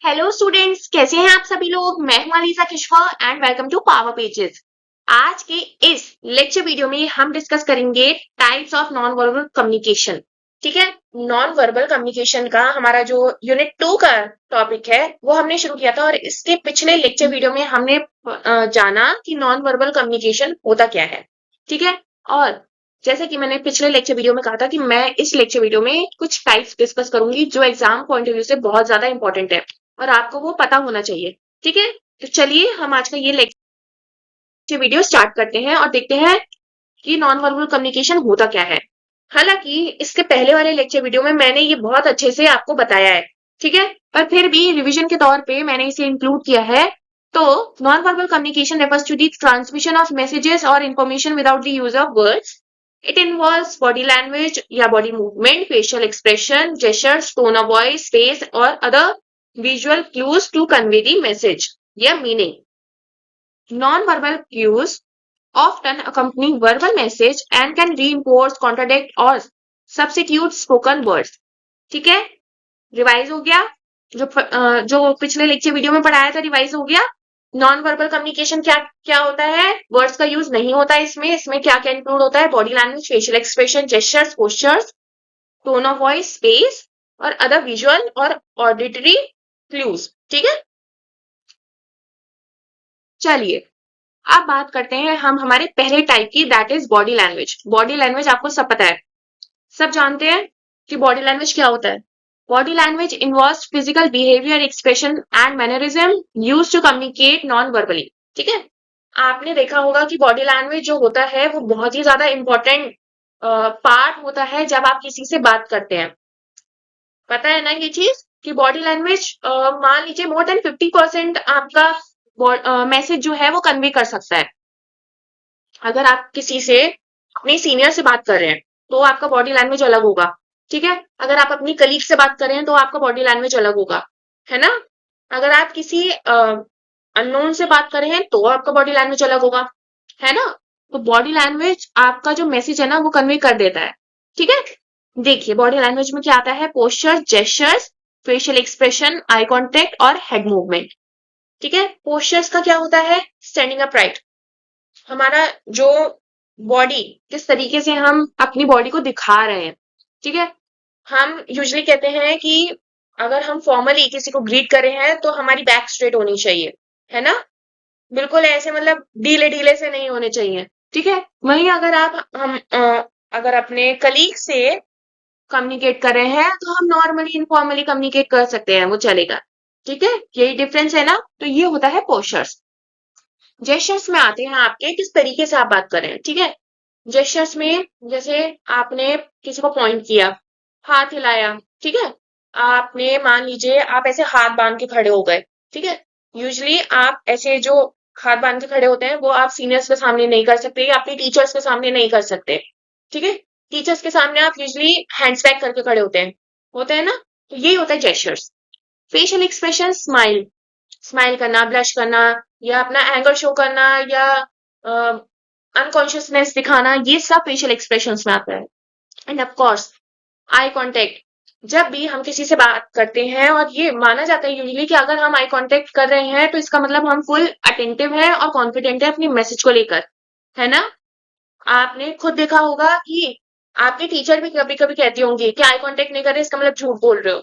Hello students, कैसे हैं आप सभी लोग। मैं हूं Aliza Kishwa and welcome to power pages. आज के इस लेक्चर वीडियो में हम डिस्कस करेंगे types of non verbal communication. ठीक है। नॉन वर्बल कम्युनिकेशन का हमारा जो यूनिट 2 का टॉपिक है वो हमने शुरू किया था और इसके पिछले लेक्चर वीडियो में हमने जाना कि नॉन वर्बल कम्युनिकेशन होता क्या है। ठीक है। और जैसे कि मैंने पिछले लेक्चर वीडियो में कहा था कि मैं इस लेक्चर वीडियो में कुछ टाइप्स डिस्कस करूंगी जो एग्जाम पॉइंट ऑफ व्यू से बहुत ज्यादा इंपॉर्टेंट है और आपको वो पता होना चाहिए। ठीक है। तो चलिए हम आज का ये लेक्चर वीडियो स्टार्ट करते हैं और देखते हैं कि नॉन वर्बल कम्युनिकेशन होता क्या है। हालांकि इसके पहले वाले लेक्चर वीडियो में मैंने ये बहुत अच्छे से आपको बताया है। ठीक है। पर फिर भी रिवीजन के तौर पे मैंने इसे इंक्लूड किया है। तो non verbal communication refers to the transmission of messages or information without the use of words. It involves body language या body movement, facial expression, gestures, tone of voice, face or other visual cues to convey the message या meaning. Non-verbal cues often accompany verbal message and can reinforce, contradict or substitute spoken words. ठीक है। Revise हो गया। जो पिछले lecture video में पढ़ाया था रिवाइज हो गया। नॉन वर्बल कम्युनिकेशन क्या क्या होता है। वर्ड्स का यूज नहीं होता है इसमें। इसमें क्या क्या इंक्लूड होता है। Body language, facial expression, gestures, postures, tone of voice, space और अदर विजुअल और ऑडिटरी क्लूज। ठीक है। चलिए अब बात करते हैं हम हमारे पहले टाइप की, that is body language. Body language आपको सब पता है, सब जानते हैं कि बॉडी लैंग्वेज क्या होता है। Body language involves physical behaviour, expression and mannerism used to communicate non verbally. ठीक है। आपने देखा होगा कि बॉडी लैंग्वेज जो होता है वो बहुत ही ज्यादा इंपॉर्टेंट पार्ट होता है जब आप किसी से बात करते हैं। पता है ना ये चीज कि बॉडी लैंग्वेज मान लीजिए मोर देन 50% आपका मैसेज जो है वो कन्वे कर सकता है। अगर आप किसी से अपने सीनियर से बात कर रहे हैं तो आपका बॉडी लैंग्वेज अलग होगा। ठीक है। अगर आप अपनी कलीग से बात कर रहे हैं तो आपका बॉडी लैंग्वेज अलग होगा, है ना। अगर आप किसी अननोन से बात कर रहे हैं तो आपका बॉडी लैंग्वेज अलग होगा, है ना। तो बॉडी लैंग्वेज आपका जो मैसेज है ना वो कन्वे कर देता है। ठीक है। देखिए बॉडी लैंग्वेज में क्या आता है। Posture, gestures, facial expression, eye contact और हेड मूवमेंट। ठीक है। पोस्चर्स का क्या होता है। स्टैंडिंग अपराइट, हमारा जो बॉडी किस तरीके से हम अपनी बॉडी को दिखा रहे हैं। ठीक है। हम यूजली कहते हैं कि अगर हम फॉर्मली किसी को ग्रीट कर रहे हैं तो हमारी बैक स्ट्रेट होनी चाहिए, है ना। बिल्कुल ऐसे मतलब ढीले ढीले से नहीं होने चाहिए। ठीक है। वहीं अगर आप अगर अपने कलीग से कम्युनिकेट कर रहे हैं तो हम नॉर्मली इनफॉर्मली कम्युनिकेट कर सकते हैं, वो चलेगा। ठीक है। यही डिफरेंस है ना। तो ये होता है पोस्चर्स। जेस्चर्स में आते हैं आपके किस तरीके से आप बात कर रहे हैं। ठीक है। जेस्चर्स में जैसे आपने किसी को पॉइंट किया, हाथ हिलाया। ठीक है। आपने मान लीजिए आप ऐसे हाथ बांध के खड़े हो गए। ठीक है। यूजली आप ऐसे जो हाथ बांध के खड़े होते हैं वो आप सीनियर्स के सामने नहीं कर सकते या अपने टीचर्स के सामने नहीं कर सकते। ठीक है। टीचर्स के सामने आप यूजली हैंड्स बैक करके खड़े होते हैं ना। तो यही होता है gestures. Facial expression, smile, smile करना, ब्लश करना या अपना एंगर शो करना या अनकॉन्शियसनेस दिखाना, ये सब फेशियल एक्सप्रेशंस में आता है। End of course eye contact, जब भी हम किसी से बात करते हैं और ये माना जाता है यूजुअली कि अगर हम आई कांटेक्ट कर रहे हैं तो इसका मतलब हम फुल अटेंटिव है और कॉन्फिडेंट है अपनी मैसेज को लेकर, है ना। आपने खुद देखा होगा कि आपके टीचर भी कभी कभी कहती होंगी कि आई कांटेक्ट नहीं कर रहे इसका मतलब झूठ बोल रहे हो,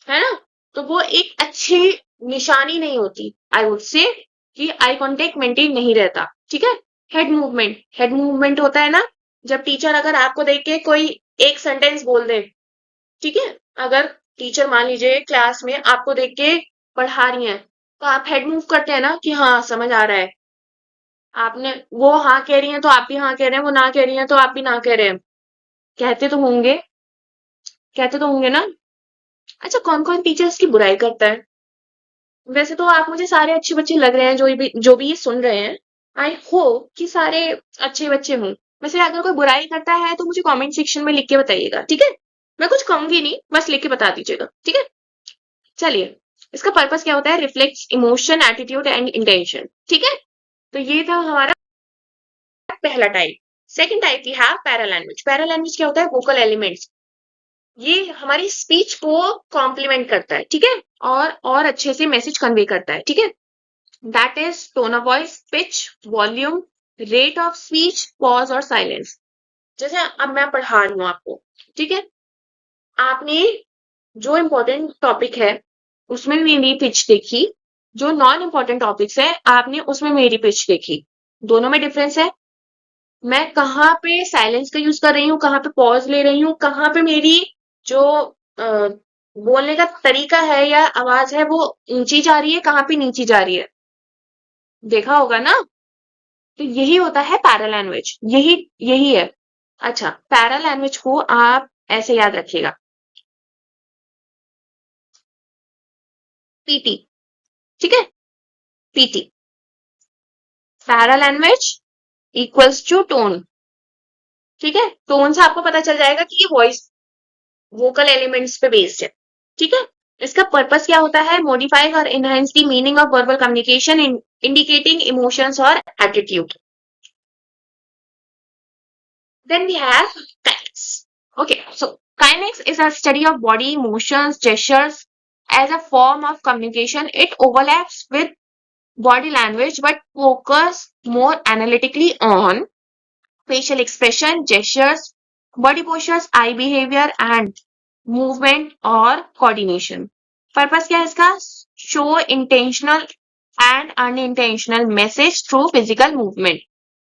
है ना। तो वो एक अच्छी निशानी नहीं होती। आई वुड से कि आई कांटेक्ट मेंटेन नहीं रहता। ठीक है। हेड मूवमेंट, हेड मूवमेंट होता है ना जब टीचर अगर आपको देख के कोई एक सेंटेंस बोल दे। ठीक है। अगर टीचर मान लीजिए क्लास में आपको देख के पढ़ा रही हैं तो आप हेड मूव करते हैं ना कि हाँ समझ आ रहा है। आपने वो हाँ कह रही हैं तो आप भी हाँ कह रहे हैं, वो ना कह रही हैं तो आप भी ना कह रहे हैं। कहते तो होंगे, कहते तो होंगे ना। अच्छा, कौन कौन टीचर्स की बुराई करता है। वैसे तो आप मुझे सारे अच्छे बच्चे लग रहे हैं जो भी ये सुन रहे हैं। आई होप कि सारे अच्छे बच्चे हों। वैसे अगर कोई बुराई करता है तो मुझे कमेंट सेक्शन में लिख के बताइएगा। ठीक है। मैं कुछ कहूंगी नहीं, बस लिख के बता दीजिएगा। ठीक है। चलिए, इसका पर्पस क्या होता है। Reflects emotion, attitude and intention. ठीक है। तो ये था हमारा पहला type. Second type we have para language. Para language क्या होता है। वोकल एलिमेंट्स, ये हमारी स्पीच को कॉम्प्लीमेंट करता है, ठीक है, और अच्छे से मैसेज कन्वे करता है, ठीक है। That is tone of voice, pitch, volume, rate of speech, pause और साइलेंस। जैसे अब मैं पढ़ा रही हूँ आपको, ठीक है, आपने जो इम्पोर्टेंट टॉपिक है उसमें मेरी पिच देखी, जो नॉन इम्पोर्टेंट टॉपिक्स है आपने उसमें मेरी पिच देखी, दोनों में डिफरेंस है। मैं कहाँ पे साइलेंस का यूज कर रही हूँ, कहाँ पे पॉज ले रही हूँ, कहाँ पे मेरी जो बोलने का तरीका है या आवाज है वो ऊंची जा रही है, कहाँ पे नीची जा रही है, देखा होगा ना। तो यही होता है पैरा लैंग्वेज, यही यही है। अच्छा, पैरा लैंग्वेज को आप ऐसे याद रखिएगा, पीटी, ठीक है, PT, para language equals to tone, ठीक है। टोन से आपको पता चल जाएगा कि ये वॉइस वोकल एलिमेंट्स पे बेस्ड है, ठीक है। इसका पर्पस क्या होता है, मॉडिफाई और enhance the meaning of verbal communication, indicating emotions और attitude. Then we have kinetics. Okay, so kinetics is a study of body motions, gestures as a form of communication. It overlaps with body language but focus more analytically on facial expression, gestures, body postures, eye behavior and movement और coordination. Purpose क्या है इसका? Show intentional and unintentional message through physical movement.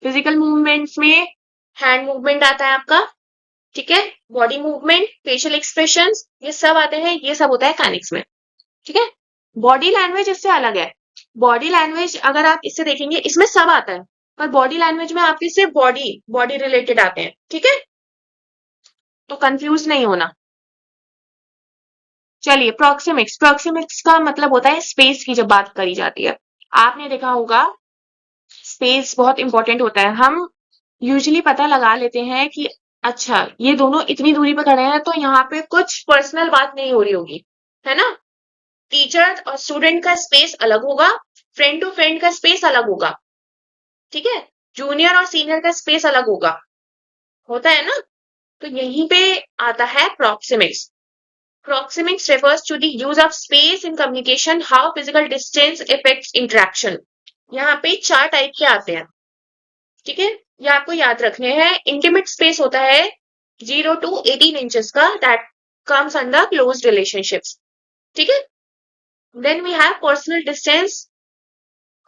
Physical movements में hand movement आता है आपका, ठीक है, बॉडी मूवमेंट, फेशियल एक्सप्रेशंस, ये सब आते हैं, ये सब होता है काइनेक्स में, ठीक है। बॉडी लैंग्वेज इससे अलग है। बॉडी लैंग्वेज अगर आप इससे देखेंगे इसमें सब आता है, पर बॉडी लैंग्वेज में आपके सिर्फ बॉडी बॉडी रिलेटेड आते हैं, ठीक है, तो कंफ्यूज नहीं होना। चलिए, प्रोक्सिमिक्स, प्रोक्सिमिक्स का मतलब होता है स्पेस की जब बात करी जाती है। आपने देखा होगा स्पेस बहुत इंपॉर्टेंट होता है। हम यूजुअली पता लगा लेते हैं कि अच्छा ये दोनों इतनी दूरी पर खड़े हैं तो यहाँ पे कुछ पर्सनल बात नहीं हो रही होगी, है ना। टीचर और स्टूडेंट का स्पेस अलग होगा, फ्रेंड टू फ्रेंड का स्पेस अलग होगा, ठीक है, जूनियर और सीनियर का स्पेस अलग होगा, होता है ना। तो यहीं पे आता है प्रोक्सिमिक्स। प्रोक्सिमिक्स refers to the use of space in communication, how physical distance affects interaction. यहाँ पे 4 टाइप के आते हैं, ठीक है, ये आपको याद रखने हैं। इंटीमेट स्पेस होता है 0 to 18 इंचेस का, that comes under close relationships, ठीक है। Then we have personal distance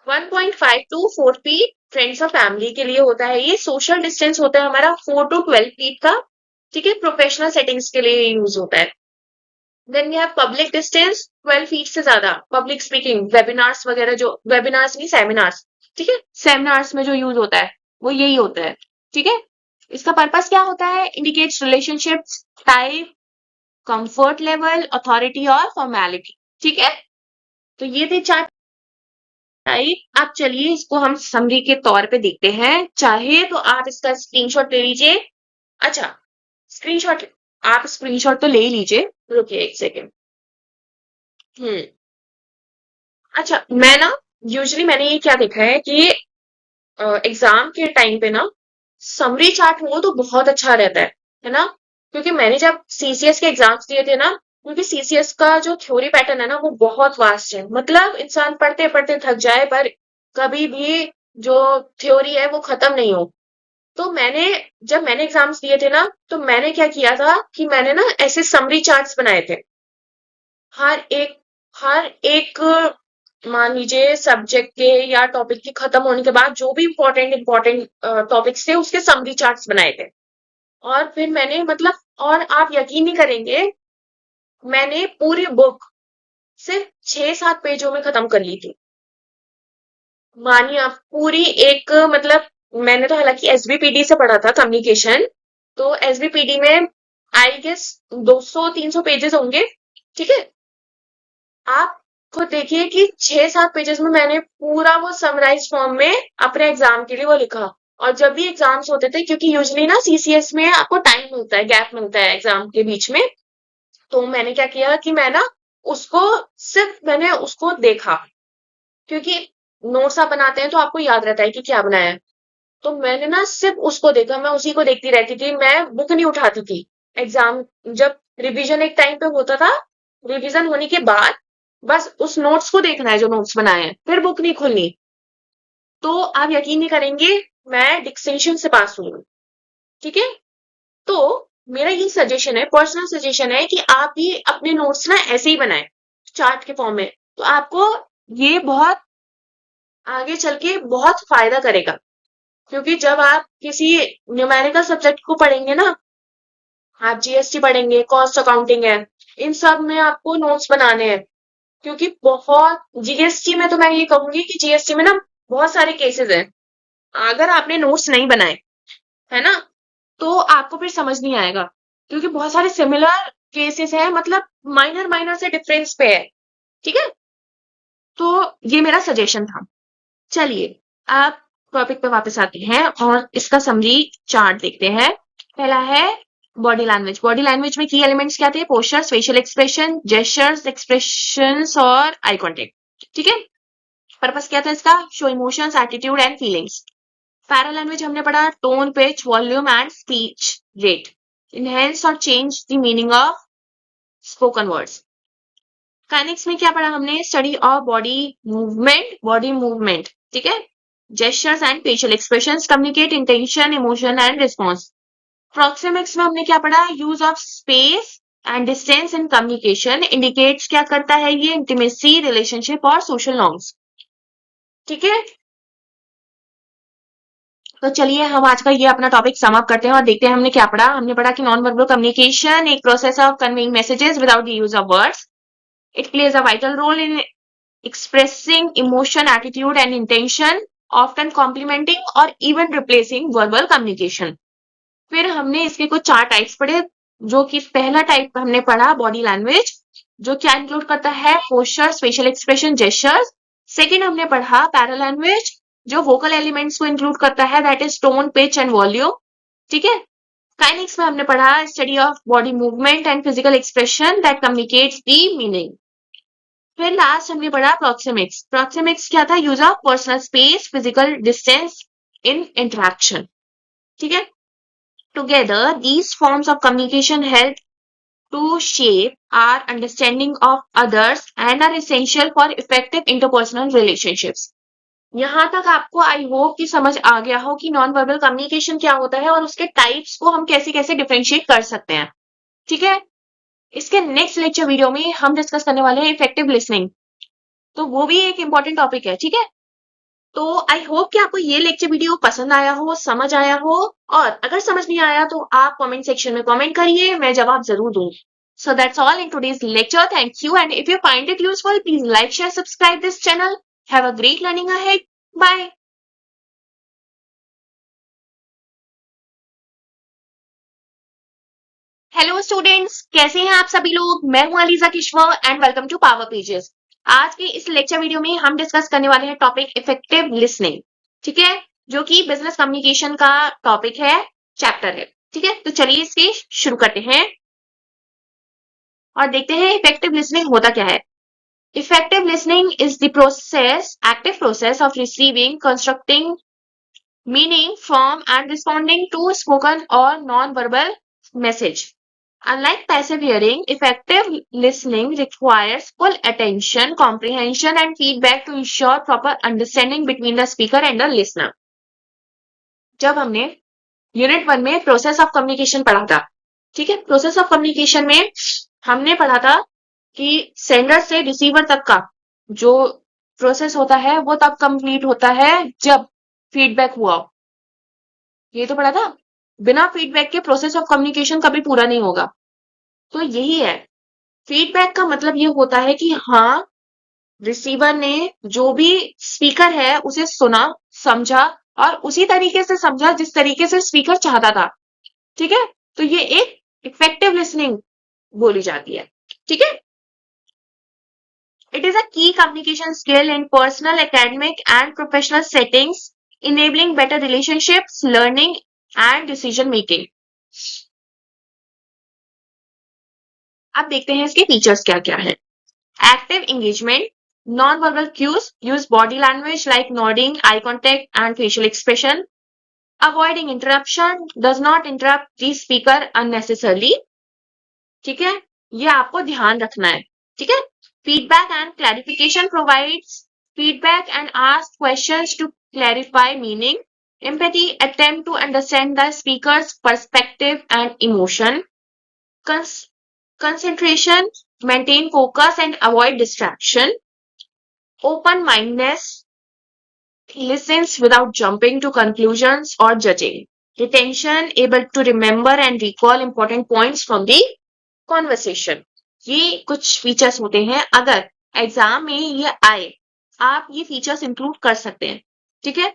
1.5 to 4 feet, friends और फैमिली के लिए होता है ये। सोशल डिस्टेंस होता है हमारा 4 to 12 फीट का, ठीक है, प्रोफेशनल सेटिंग्स के लिए यूज होता है। Then we have public distance 12 feet से ज्यादा, पब्लिक स्पीकिंग, वेबिनार्स वगैरह, जो वेबिनार्स नहीं सेमिनार्स, ठीक है, सेमिनार्स में जो यूज होता है वो यही होता है, ठीक है। इसका पर्पस क्या होता है, indicates relationships, type, comfort level, authority और फॉर्मेलिटी, ठीक है। तो ये थे 4 टाइप। अब चलिए इसको हम समरी के तौर पे देखते हैं, चाहे तो आप इसका स्क्रीनशॉट ले लीजिए। अच्छा, स्क्रीनशॉट, आप स्क्रीनशॉट तो ले ही लीजिए, रुकिए एक सेकेंड। अच्छा, मैं ना यूजुअली मैंने ये क्या देखा है कि एग्जाम के टाइम पे ना समरी चार्ट हो तो बहुत अच्छा रहता है ना। क्योंकि मैंने जब सीसीएस के एग्जाम्स दिए थे ना, क्योंकि सीसीएस का जो थ्योरी पैटर्न है ना वो बहुत वास्ट है, मतलब इंसान पढ़ते पढ़ते थक जाए पर कभी भी जो थ्योरी है वो खत्म नहीं हो। तो जब मैंने एग्जाम्स दिए थे ना तो मैंने क्या किया था कि मैंने ना ऐसे समरी चार्ट्स बनाए थे, हर एक मान लीजिए सब्जेक्ट के या टॉपिक के खत्म होने के बाद जो भी इंपॉर्टेंट टॉपिक्स थे उसके समरी चार्ट्स बनाए थे। और फिर मैंने मतलब, और आप यकीन नहीं करेंगे, मैंने पूरी बुक सिर्फ 6-7 पेजों में खत्म कर ली थी। मानिए आप पूरी एक, मतलब मैंने तो हालांकि एसबीपीडी से पढ़ा था कम्युनिकेशन, तो एसबीपीडी में आई गेस 200-300 पेजेस होंगे, ठीक है। आप खुद देखिए कि 6-7 पेजेस में मैंने पूरा वो समराइज फॉर्म में अपने एग्जाम के लिए वो लिखा। और जब भी एग्जाम्स होते थे, क्योंकि यूजली ना सीसीएस में आपको टाइम मिलता है, गैप मिलता है एग्जाम के बीच में, तो मैंने क्या किया कि मैं ना उसको सिर्फ मैंने उसको देखा, क्योंकि नोट्स आप बनाते हैं तो आपको याद रहता है कि क्या बनाया है। तो मैंने ना सिर्फ उसको देखा, मैं उसी को देखती रहती थी, मैं बुक नहीं उठाती थी एग्जाम, जब रिवीजन एक टाइम पे होता था, रिवीजन होने के बाद बस उस नोट्स को देखना है जो नोट्स बनाए हैं, फिर बुक नहीं खोलनी। तो आप यकीन नहीं करेंगे, मैं डिक्टेशन से पास हुई हूँ। ठीक है, तो मेरा ये सजेशन है, पर्सनल सजेशन है कि आप भी अपने नोट्स ना ऐसे ही बनाएं, चार्ट के फॉर्म में। तो आपको ये बहुत आगे चल के बहुत फायदा करेगा, क्योंकि जब आप किसी न्यूमेरिकल सब्जेक्ट को पढ़ेंगे ना, आप जीएसटी पढ़ेंगे, कॉस्ट अकाउंटिंग है, इन सब में आपको नोट्स बनाने हैं। क्योंकि बहुत जीएसटी में तो मैं ये कहूंगी कि जीएसटी में ना बहुत सारे केसेस हैं। अगर आपने नोट्स नहीं बनाए, है ना, तो आपको फिर समझ नहीं आएगा, क्योंकि बहुत सारे सिमिलर केसेस हैं, मतलब माइनर माइनर से डिफरेंस पे है। ठीक है, तो ये मेरा सजेशन था। चलिए, आप टॉपिक पे वापस आते हैं और इसका समरी चार्ट देखते हैं। पहला है बॉडी लैंग्वेज। बॉडी लैंग्वेज में की एलिमेंट्स क्या थे? Posture, facial expression, gestures, expressions और आई कॉन्टेक्ट। ठीक है, पर्पस क्या था इसका? Show emotions, attitude and feelings. Para language हमने पढ़ा tone, pitch, volume and speech rate, enhance और change the meaning of spoken words. Kinesics में क्या पढ़ा हमने? Study of body movement, body movement. ठीक है, gestures and facial expressions communicate intention, emotion and response. Proxemics में हमने क्या पढ़ा? Use of space and distance in communication, indicates क्या करता है ये? इंटीमेसी, रिलेशनशिप और सोशल नॉर्म्स। ठीक है, तो चलिए हम आज का ये अपना टॉपिक समाप्त करते हैं और देखते हैं हमने क्या पढ़ा। हमने पढ़ा कि नॉन वर्बल कम्युनिकेशन एक process of conveying messages without the use of words. It plays a vital role in expressing emotion, attitude and intention, often complementing or even replacing verbal communication। फिर हमने इसके कुछ 4 टाइप्स पढ़े, जो कि पहला type हमने पढ़ा बॉडी लैंग्वेज, जो क्या इंक्लूड करता है? Posture, facial expression, gestures. Second हमने पढ़ा पैरा लैंग्वेज, जो वोकल एलिमेंट्स को इंक्लूड करता है, that is tone, pitch and volume. ठीक है, काइनेक्स में हमने पढ़ा study of body movement and physical expression that communicates the meaning. फिर लास्ट हमने पढ़ा प्रोक्सिमिक्स। प्रोक्सिमिक्स क्या था? Use of personal space, physical distance in interaction. ठीक है, together these forms of communication help to shape our understanding of others and are essential for effective interpersonal relationships. यहाँ तक आपको आई होप कि समझ आ गया हो कि नॉन वर्बल कम्युनिकेशन क्या होता है और उसके टाइप्स को हम कैसे कैसे डिफरेंशिएट कर सकते हैं। ठीक है, इसके नेक्स्ट लेक्चर वीडियो में हम डिस्कस करने वाले हैं इफेक्टिव लिसनिंग, तो वो भी एक इंपॉर्टेंट टॉपिक है। ठीक है, तो आई होप कि आपको ये लेक्चर वीडियो पसंद आया हो, समझ आया हो, और अगर समझ नहीं आया तो आप कमेंट सेक्शन में कमेंट करिए, मैं जवाब जरूर दूंगी। So that's all in today's lecture. Thank you. And if you find it useful, please like, share, subscribe this channel. Have a great learning ahead. Bye. Hello students, कैसे हैं आप सभी लोग? मैं हूं Aliza Kishwar and welcome to power pages. आज के इस लेक्चर वीडियो में हम डिस्कस करने वाले हैं टॉपिक इफेक्टिव लिसनिंग। ठीक है, जो कि बिजनेस कम्युनिकेशन का टॉपिक है, चैप्टर है। ठीक है, तो चलिए इसके शुरू करते हैं और देखते हैं इफेक्टिव लिसनिंग होता क्या है। Effective listening is the process, active process of receiving, constructing meaning from and responding to spoken or non-verbal message. Unlike passive hearing, effective listening requires full attention, comprehension and feedback to ensure proper understanding between the speaker and the listener. जब हमने unit 1 में process of communication पढ़ा था, ठीक है, process of communication में हमने पढ़ा था कि सेंडर से रिसीवर तक का जो प्रोसेस होता है वो तब कंप्लीट होता है जब फीडबैक हुआ। ये तो पढ़ा था, बिना फीडबैक के प्रोसेस ऑफ कम्युनिकेशन कभी पूरा नहीं होगा। तो यही है, फीडबैक का मतलब ये होता है कि हाँ, रिसीवर ने जो भी स्पीकर है उसे सुना, समझा और उसी तरीके से समझा जिस तरीके से स्पीकर चाहता था। ठीक है, तो ये एक इफेक्टिव लिसनिंग बोली जाती है। ठीक है, इट इज अ की communication skill in personal, academic and professional settings, enabling better relationships, learning and decision making. अब देखते हैं इसके फीचर्स क्या क्या है। Active engagement, non-verbal cues, use body language like nodding, eye contact and facial expression. Avoiding interruption, does not interrupt the speaker unnecessarily. ठीक है, ये आपको ध्यान रखना है। ठीक है, feedback and clarification provides feedback and ask questions to clarify meaning. Empathy attempt to understand the speaker's perspective and emotion. Cons- Concentration maintain focus and avoid distraction. Open mindedness listens without jumping to conclusions or judging. Retention able to remember and recall important points from the conversation. ये कुछ features होते हैं, अगर exam में ये आए आप ये फीचर्स इंक्लूड कर सकते हैं। ठीक है,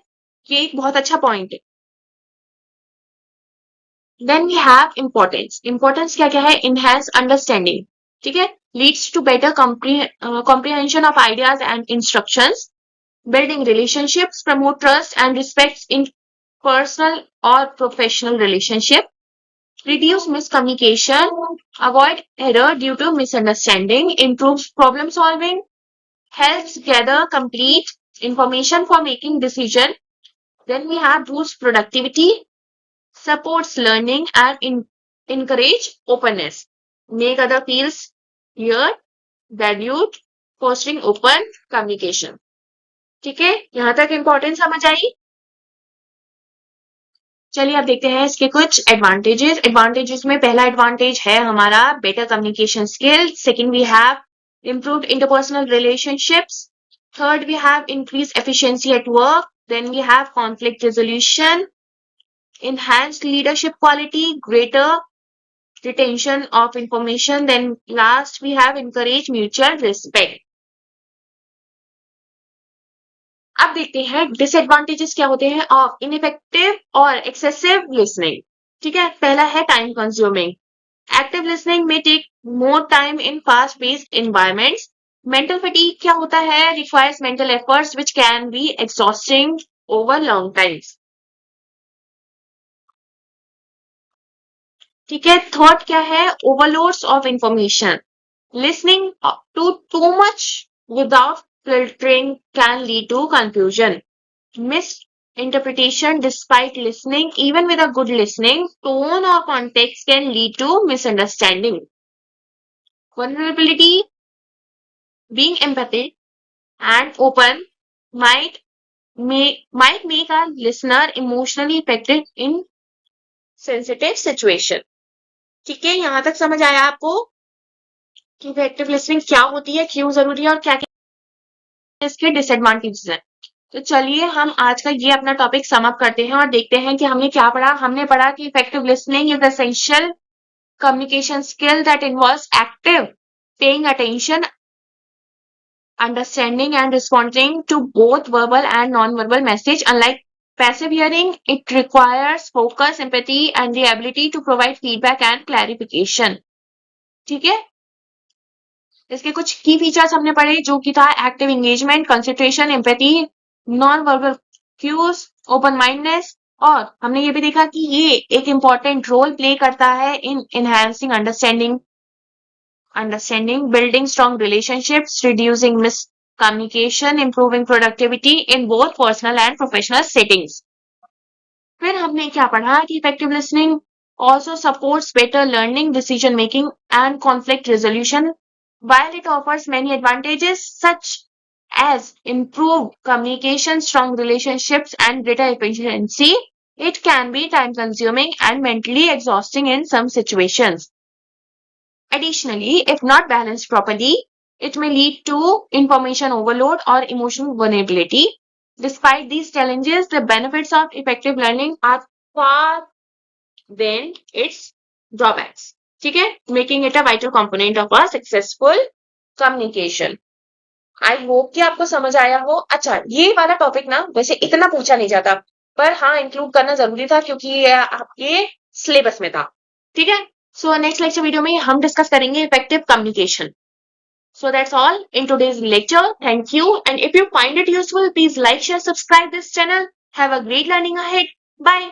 ये एक बहुत अच्छा पॉइंट है। Then we have importance. Importance क्या क्या है? Enhance understanding. ठीक है, leads to better comprehension of ideas and instructions. Building relationships, promote trust and respect in personal or professional relationship. Reduce miscommunication, avoid error due to misunderstanding, improves problem solving, helps gather complete information for making decision. Then we have boost productivity, supports learning and encourage openness, make other feels heard, valued, fostering open communication. ठीक है, यहाँ तक importance समझ आई। चलिए अब देखते हैं इसके कुछ एडवांटेजेस। एडवांटेजेस में पहला एडवांटेज है हमारा better communication skill. Second we have improved interpersonal relationships. Third, we have increased efficiency at work. Then we have conflict resolution, enhanced leadership quality, greater retention of information. Then last, we have encouraged mutual respect. अब देखते हैं disadvantages क्या होते हैं of ineffective और excessive listening. ठीक है, पहला है टाइम कंज्यूमिंग। एक्टिव लिसनिंग में take more time in fast based environments. Mental fatigue क्या होता है? Requires mental efforts which can be exhausting over long times. ठीक है, थर्ड क्या है? Overloads of information. Listening to too much without filtering can lead to confusion. Misinterpretation despite listening, even with a good listening, tone or context can lead to misunderstanding. Vulnerability, being empathic and open might make a listener emotionally affected in sensitive situation. ठीक है, यहां तक समझ आया आपको कि effective listening क्या होती है, क्यों जरूरी है और क्या क्या इसके डिसएडवांटेजेस हैं। तो चलिए हम आज का ये अपना टॉपिक समअप करते हैं और देखते हैं कि हमने क्या पढ़ा। हमने पढ़ा कि effective listening is essential communication skill that involves active paying attention, understanding and responding to both verbal and non-verbal message. Unlike passive hearing, it requires focus, empathy and the ability to provide feedback and clarification. ठीक है, इसके कुछ की features हमने पढ़े जो कि था active engagement, concentration, empathy, non verbal cues, open mindness. और हमने ये भी देखा कि ये एक इम्पॉर्टेंट रोल प्ले करता है इन enhancing understanding, building strong relationships, reducing miscommunication, improving productivity in both personal and professional settings. फिर हमने क्या पढ़ा कि effective listening also supports better learning, decision making and conflict resolution. While it offers many advantages such as improved communication, strong relationships and greater efficiency, it can be time consuming and mentally exhausting in some situations. Additionally, if not balanced properly, it may lead to information overload or emotional vulnerability. Despite these challenges, the benefits of effective learning are far than its drawbacks. ठीक है, making it a vital component of a successful communication. I hope कि आपको समझ आया हो। अच्छा, ये वाला टॉपिक ना वैसे इतना पूछा नहीं जाता, पर हाँ इंक्लूड करना जरूरी था क्योंकि ये आपके सिलेबस में था। ठीक है, सो नेक्स्ट लेक्चर वीडियो में हम डिस्कस करेंगे effective communication. So that's all in today's lecture. Thank you. And if you find it useful, please like, share, subscribe this channel. Have a great learning ahead. Bye.